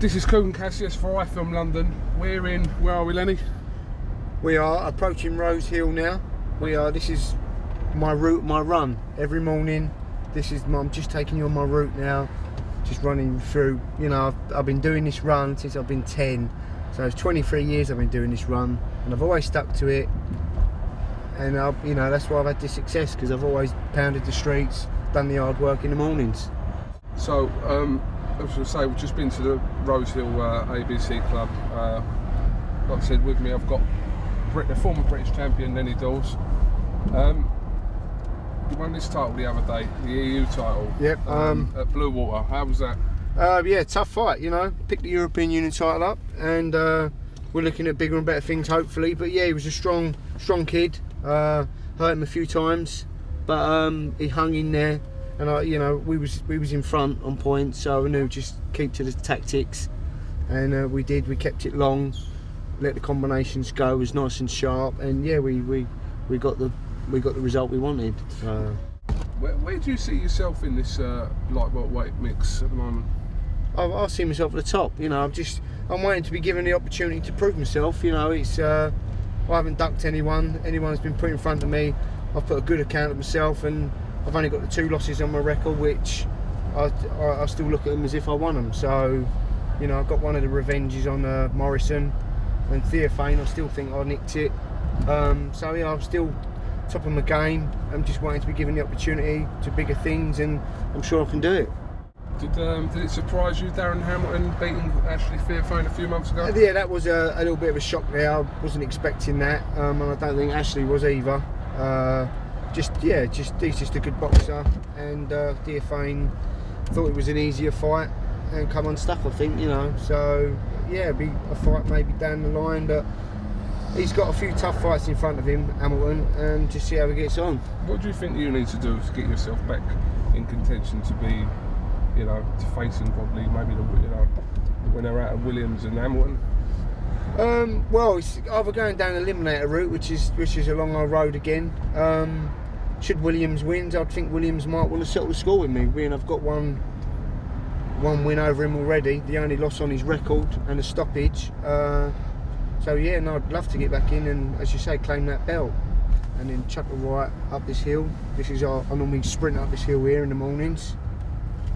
This is Coon Cassius for iFILM London. Where are we, Lenny? We are approaching Rose Hill now. This is my route, my run every morning. I'm just taking you on my route now, just running through. You know, I've been doing this run since I've been 10, so it's 23 years I've been doing this run, and I've always stuck to it. And you know, that's why I've had this success, because I've always pounded the streets, done the hard work in the mornings. So, I was going to say, we've just been to the Rose Hill ABC Club. Like I said, with me I've got the former British champion Lenny Daws. You won this title the other day, the EU title. Yep. At Blue Water. How was that? Yeah, tough fight. You know, picked the European Union title up, and we're looking at bigger and better things, hopefully. But yeah, he was a strong kid. Hurt him a few times, but he hung in there. And you know, we was in front on points, so I knew just keep to the tactics, and we did. We kept it long, let the combinations go. It was nice and sharp, and yeah, we got the result we wanted. Where do you see yourself in this light welterweight mix at the moment? I see myself at the top. You know, I'm waiting to be given the opportunity to prove myself. You know, it's I haven't ducked anyone. Anyone's been put in front of me, I've put a good account of myself, and I've only got the 2 losses on my record, which I still look at them as if I won them. So, you know, I've got one of the revenges on Morrison, and Theophane, I still think I nicked it. So yeah, I'm still top of my game. I'm just waiting to be given the opportunity to bigger things, and I'm sure I can do it. Did it surprise you, Darren Hamilton beating Ashley Theophane a few months ago? Yeah, that was a little bit of a shock there. I wasn't expecting that, and I don't think Ashley was either. He's just a good boxer, and Theophane thought it was an easier fight and come unstuck, I think, you know. So yeah, it'd be a fight maybe down the line, but he's got a few tough fights in front of him, Hamilton, and just see how he gets on. What do you think you need to do to get yourself back in contention to be, you know, to face him probably maybe when they're out of Williams and Hamilton? Well, it's either going down the eliminator route, which is a long old road again. Should Williams win, I'd think Williams might want to settle the score with me. Being I've got one win over him already, the only loss on his record, and a stoppage. So yeah, no, I'd love to get back in and, as you say, claim that belt, and then chuck a right up this hill. I normally sprint up this hill here in the mornings.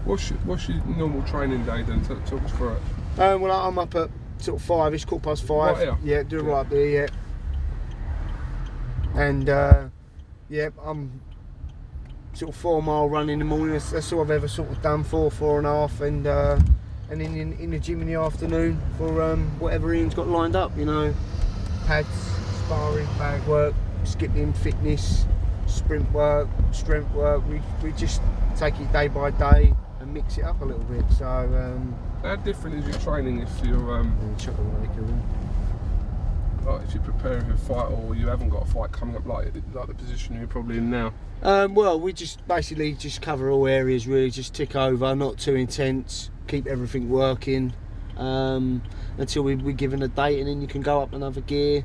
What's your normal training day then? Talk us through it. Well, I'm up at sort of 5, it's 5:15. Right here? Yeah, do it right up there, yeah. And yeah, I'm sort of 4 mile run in the morning. That's all I've ever sort of done, 4.5, and then in the gym in the afternoon for whatever Ian's got lined up. You know, pads, sparring, bag work, skipping, fitness, sprint work, strength work. We just take it day by day and mix it up a little bit. So how different is your training if you're like if you're preparing for a fight, or you haven't got a fight coming up, like the position you're probably in now? Well, we just basically just cover all areas, really, just tick over, not too intense, keep everything working until we're given a date, and then you can go up another gear.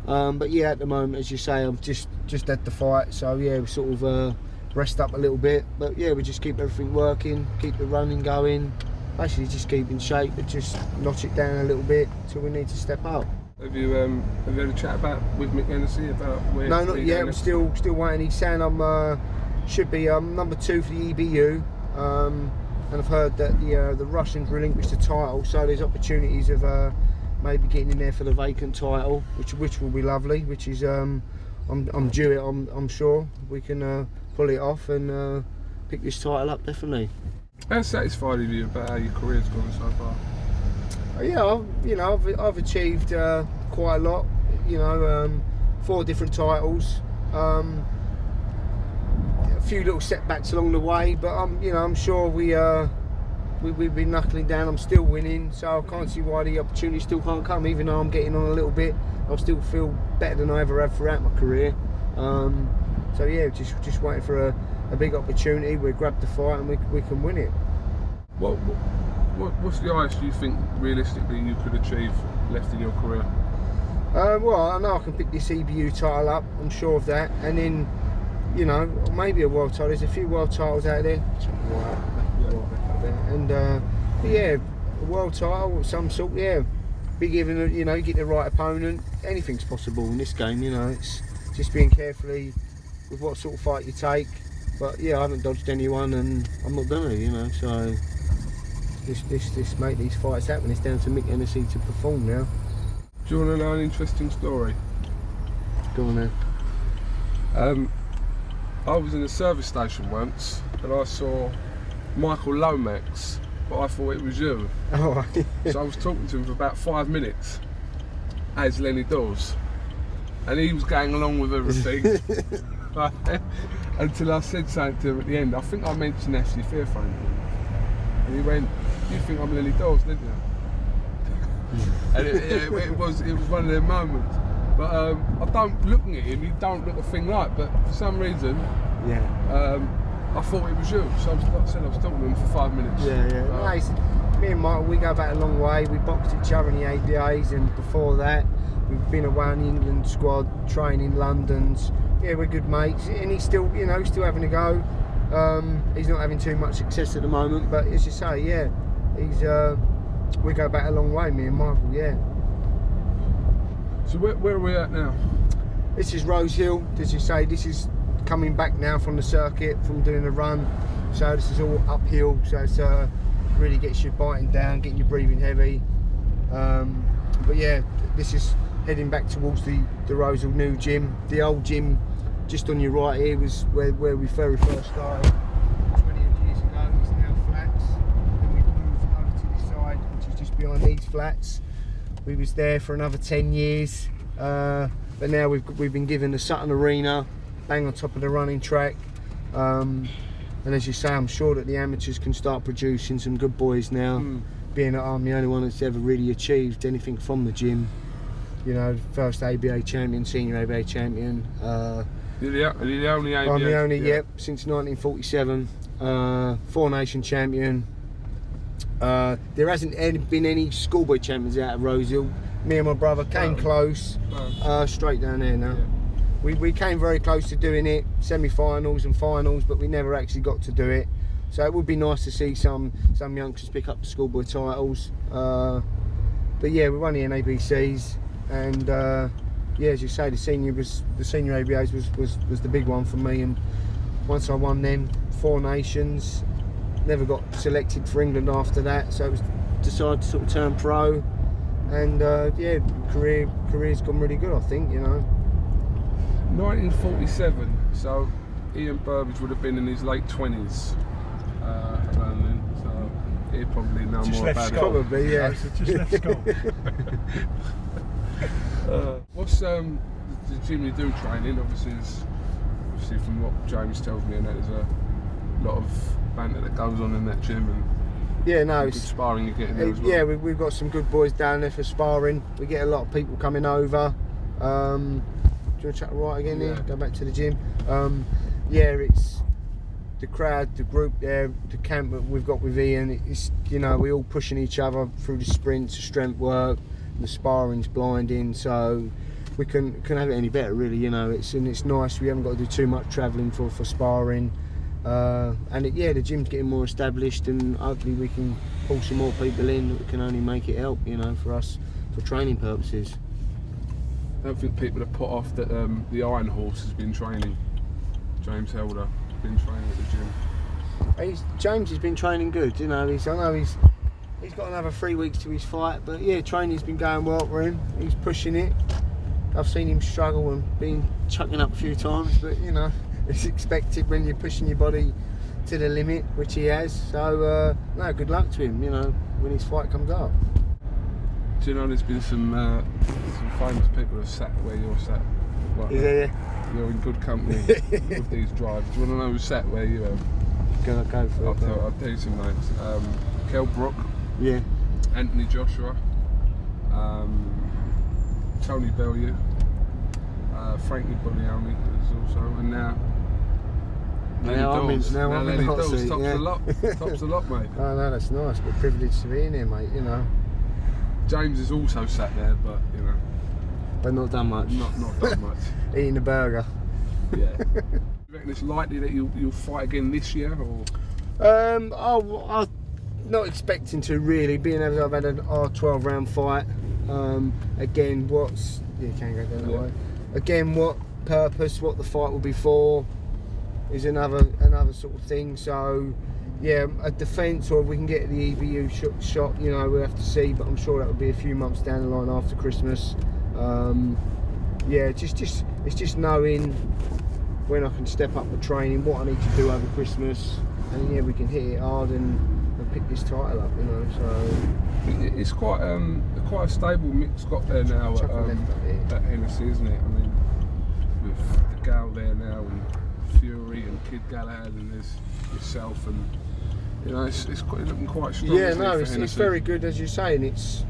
But yeah, at the moment, as you say, I'm just at the fight, so yeah, we sort of rest up a little bit, but yeah, we just keep everything working, keep the running going, basically just keep in shape, but just notch it down a little bit till we need to step up. Have you had a chat with Mick Hennessy about where? No, not yet. I'm still waiting. He's saying should be number 2 for the EBU, and I've heard that the Russians relinquished the title, so there's opportunities of maybe getting in there for the vacant title, which will be lovely. Which is I'm due it. I'm sure we can pull it off and pick this title up, definitely. How satisfied are you about how your career's gone so far? Yeah, I've achieved quite a lot. You know, 4 different titles, a few little setbacks along the way, but I'm sure we've been knuckling down. I'm still winning, so I can't see why the opportunity still can't come. Even though I'm getting on a little bit, I still feel better than I ever have throughout my career. So yeah, just waiting for a big opportunity. We grab the fight and we can win it. What's the highest you think realistically you could achieve left in your career? Well, I know I can pick this EBU title up, I'm sure of that, and then, you know, maybe a world title. There's a few world titles out there, and yeah, a world title of some sort, yeah. Be given, you know, you get the right opponent, anything's possible in this game, you know. It's just being carefully with what sort of fight you take. But yeah, I haven't dodged anyone, and I'm not gonna, you know. So this make these fights happen. It's down to Mick Hennessy to perform now. Do you want to know an interesting story? Go on then. I was in a service station once and I saw Michael Lomax, but I thought it was you. Oh, right. So I was talking to him for about 5 minutes as Lenny Daws, and he was going along with everything until I said something to him at the end. I think I mentioned Ashley Fairphone, and he went, "You think I'm Lenny Daws, didn't you?" And it was one of their moments. But I don't, looking at him, he don't look a thing like, but for some reason, Yeah. I thought it was you. So like I said, I was talking to him for 5 minutes. Yeah. Me and Michael, we go back a long way. We boxed each other in the ABAs, and before that, we've been away in the England squad, training Londons. Yeah, we're good mates, and he's still, you know, still having a go. He's not having too much success at the moment, but as you say, yeah, he's. We go back a long way, me and Michael. Yeah. So where are we at now? This is Rose Hill, as you say. This is coming back now from the circuit, from doing a run. So this is all uphill. So it's really gets you biting down, getting you breathing heavy. But yeah, this is heading back towards the Rose Hill new gym. The old gym, just on your right here, was where we very first started 20 years ago. It's now flats. Then we moved over to this side, which is just behind these flats. We was there for another 10 years, but now we've been given the Sutton Arena, bang on top of the running track. And as you say, I'm sure that the amateurs can start producing some good boys now. Being that I'm the only one that's ever really achieved anything from the gym. You know, first ABA champion, senior ABA champion. You're the only ABA. I'm the only, yep, since 1947. 4-nation champion. There hasn't been any schoolboy champions out of Rose Hill. Me and my brother came close, straight down there now. Yeah. We came very close to doing it, semi-finals and finals, but we never actually got to do it. So it would be nice to see some youngsters pick up the schoolboy titles. But yeah, we won the NABCs, and yeah, as you say, the senior ABAs was the big one for me. And once I won them, 4 nations. Never got selected for England after that, so it was decided to sort of turn pro, and yeah, career's gone really good, I think, you know. 1947, so Ian Burbage would have been in his late 20s around then, so he'd probably know just more about school. it. Probably, yeah. Just left school. What's the gym you do training? Obviously from what James tells me, and that there's a lot of banter that goes on in that gym, and yeah, no, good sparring you get in there as well. Yeah, we've got some good boys down there for sparring. We get a lot of people coming over. Do you want to chat right again here? Go back to the gym. Yeah, it's the crowd, the group there, the camp that we've got with Ian. It's, you know, we're all pushing each other through the sprints, the strength work, the sparring's blinding. So we couldn't have it any better, really. You know, it's nice. We haven't got to do too much travelling for sparring. And yeah, the gym's getting more established, and hopefully we can pull some more people in that can only make it help, you know, for us, for training purposes. I don't think people have put off that the Iron Horse has been training. James Helder has been training at the gym. James has been training good, you know. I know he's got another 3 weeks to his fight, but yeah, training's been going well for him. He's pushing it. I've seen him struggle and been chucking up a few times, but you know, it's expected when you're pushing your body to the limit, which he has. So no, good luck to him, you know, when his fight comes up. Do you know there's been some famous people who have sat where you're sat? Right, Is there? you're in good company with these drives. Do you want to know who sat where you are? Gonna go for it. I'll tell you some names. Kel Brook, Yeah. Anthony Joshua, Tony Bellew, Frankie Bonioni is also, and now Lenny Daws. Now I'm in Lenny the hot Daws seat, tops yeah. a lot. Tops a lot, mate. Oh no, that's nice, but privileged to be in here, mate, you know. James is also sat there, but you know, But not done much. not done much. Eating a burger. Yeah. You reckon it's likely that you'll fight again this year, or? I not expecting to really, being as I've had our 12 round fight. Again, you can go down that way. Again, what purpose, what the fight will be for, is another sort of thing. So yeah, a defence, or if we can get the EBU shot, you know, we'll have to see, but I'm sure that will be a few months down the line after Christmas. Yeah, it's just knowing when I can step up the training, what I need to do over Christmas, and yeah, we can hit it hard and pick this title up, you know. So it's quite a stable mix got there now at Hennessy, isn't it? I mean, with the gal there now, and Fury and Kid Galahad, and there's yourself, and you know, it's looking quite strong. Yeah, no, it's very good, as you say, and it's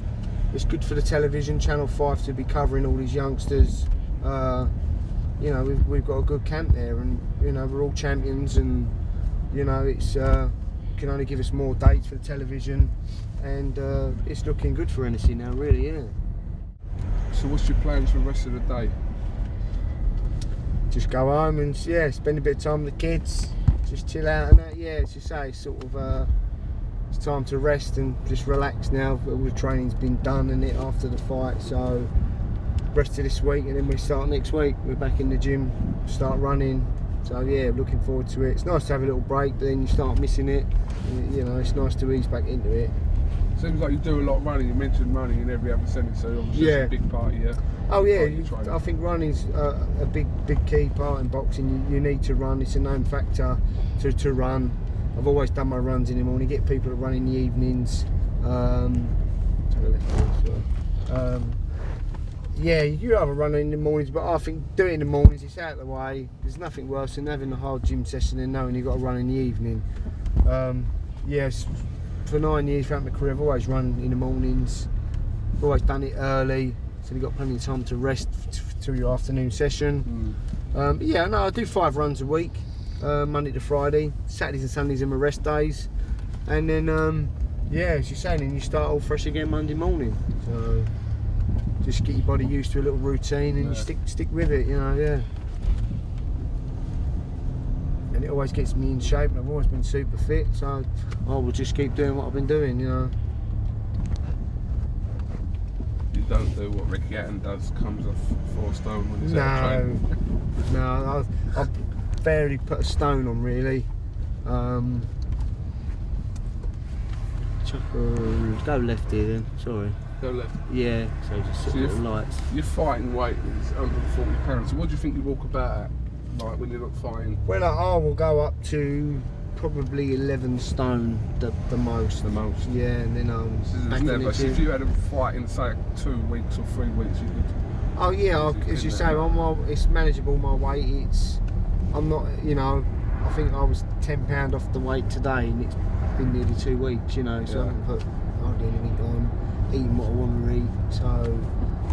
good for the television, Channel 5, to be covering all these youngsters. You know, we've got a good camp there, and you know, we're all champions, and you know, it's can only give us more dates for the television, and it's looking good for Hennessy now, really, yeah. So what's your plans for the rest of the day? Just go home and yeah, spend a bit of time with the kids, just chill out and that. Yeah, as you say, sort of it's time to rest and just relax now. All the training's been done and it after the fight, so rest of this week, and then we start next week. We're back in the gym, start running. So yeah, looking forward to it. It's nice to have a little break, but then you start missing it. You know, it's nice to ease back into it. Seems like you do a lot of running. You mentioned running in every other sentence, so obviously it's a big part of your. Oh yeah, I think running's a big key part in boxing. You need to run. It's a known factor to run. I've always done my runs in the morning. Get people to run in the evenings. Yeah, you have a run in the mornings, but I think do it in the mornings. It's out of the way. There's nothing worse than having a hard gym session and knowing you've got to run in the evening. Yes, for 9 years throughout my career, I've always run in the mornings. I've always done it early, so you've got plenty of time to rest to your afternoon session. But yeah, no, I do 5 runs a week, Monday to Friday. Saturdays and Sundays are my rest days, and then yeah, as you're saying, then you start all fresh again Monday morning. So just get your body used to a little routine, and you stick with it, you know. Yeah. And it always gets me in shape, and I've always been super fit, so I will just keep doing what I've been doing, you know. You don't do what Ricky Hatton does, comes off 4 stone when he's out training. No, I've barely put a stone on, really. Go left here then, sorry. Go left? Yeah, so just sit little lights. Your fighting weight is 140 pounds, so what do you think you walk about at? Like when you're not fighting? Well, I will go up to probably 11 stone, the most. The most? Yeah, and then so if you had a fight in say 2 weeks or 3 weeks, you could. Oh yeah, as you say, it's manageable. My weight, I'm not, you know, I think I was £10 off the weight today, and it's been nearly 2 weeks, you know, so I haven't put hardly anything on, eating what I want to eat, so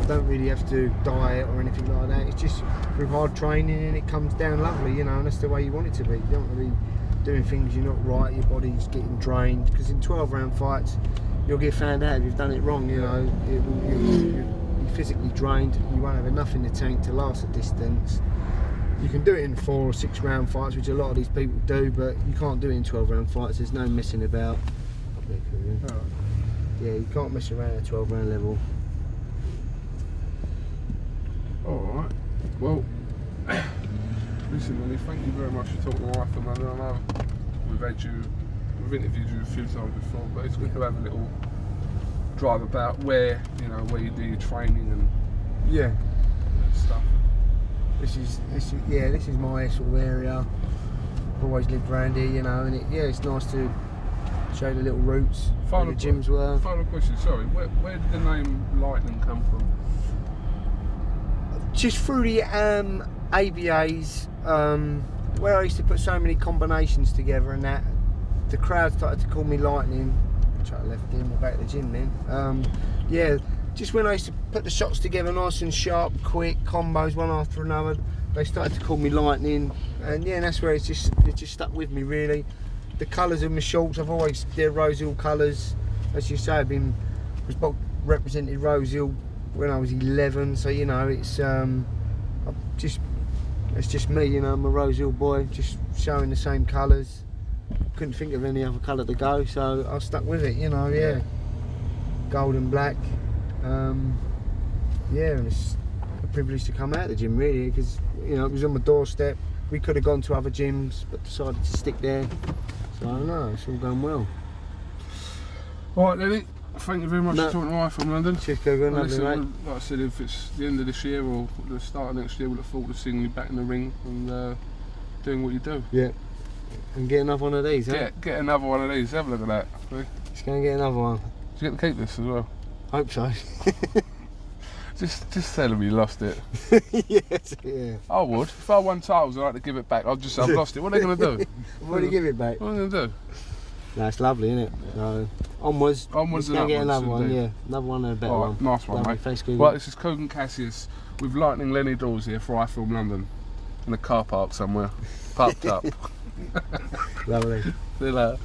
I don't really have to diet or anything like that. It's just through hard training, and it comes down lovely, you know, and that's the way you want it to be. You don't want to be doing things you're not right, your body's getting drained, because in 12 round fights you'll get found out if you've done it wrong, you know. You're physically drained, you won't have enough in the tank to last a distance. You can do it in 4 or 6 round fights, which a lot of these people do, but you can't do it in 12 round fights. There's no messing about. Yeah, you can't mess around at 12 round level. Alright, well, listen Lenny, thank you very much for talking to iFILM. I know we've interviewed you a few times before, but it's good to have a little drive about where you do your training and stuff. This is my sort of area. I've always lived around here, you know, and it's nice to show the little routes where the gyms were. Final question, sorry, where did the name Lightning come from? Just through the ABAs, where I used to put so many combinations together, and that the crowd started to call me Lightning, which I left in back at the gym then. Yeah, just when I used to put the shots together nice and sharp, quick combos one after another, they started to call me Lightning, and yeah, that's where it just stuck with me really. The colours of my shorts, I've always, they're Rose Hill colours, as you say. I've represented Rose Hill when I was 11, so you know, it's just me, you know. I'm a Rose Hill boy, just showing the same colours. couldn't think of any other colour to go, so I stuck with it, you know, yeah. Gold and black. Yeah, and it's a privilege to come out of the gym, really, because, you know, it was on my doorstep. We could have gone to other gyms, but decided to stick there. So I don't know, it's all going well. Alright, Lenny, thank you very much for talking to iFILM London. Cheers, Kogan, lovely, mate. Like I said, if it's the end of this year or the start of next year, we look forward to seeing you back in the ring and doing what you do. Yeah. And get another one of these, Get another one of these, have a look at that. Let's go and get another one. Did you get to keep this as well? Hope so. Just tell them you lost it. Yes, yeah. I would. If I won titles, I'd like to give it back. I've lost it. What are they going to do? What do you give it back? What are they going to do? No, it's lovely, isn't it? So, onwards. Onwards Let's and go get another upwards, one, indeed. yeah. Another one and a better All one. right, nice one, Lovely. mate. Thanks, Kogan. Well, this is Kogan Cassius with Lightning Lenny Daws here for iFILM London in a car park somewhere, parked up. Lovely. See you later.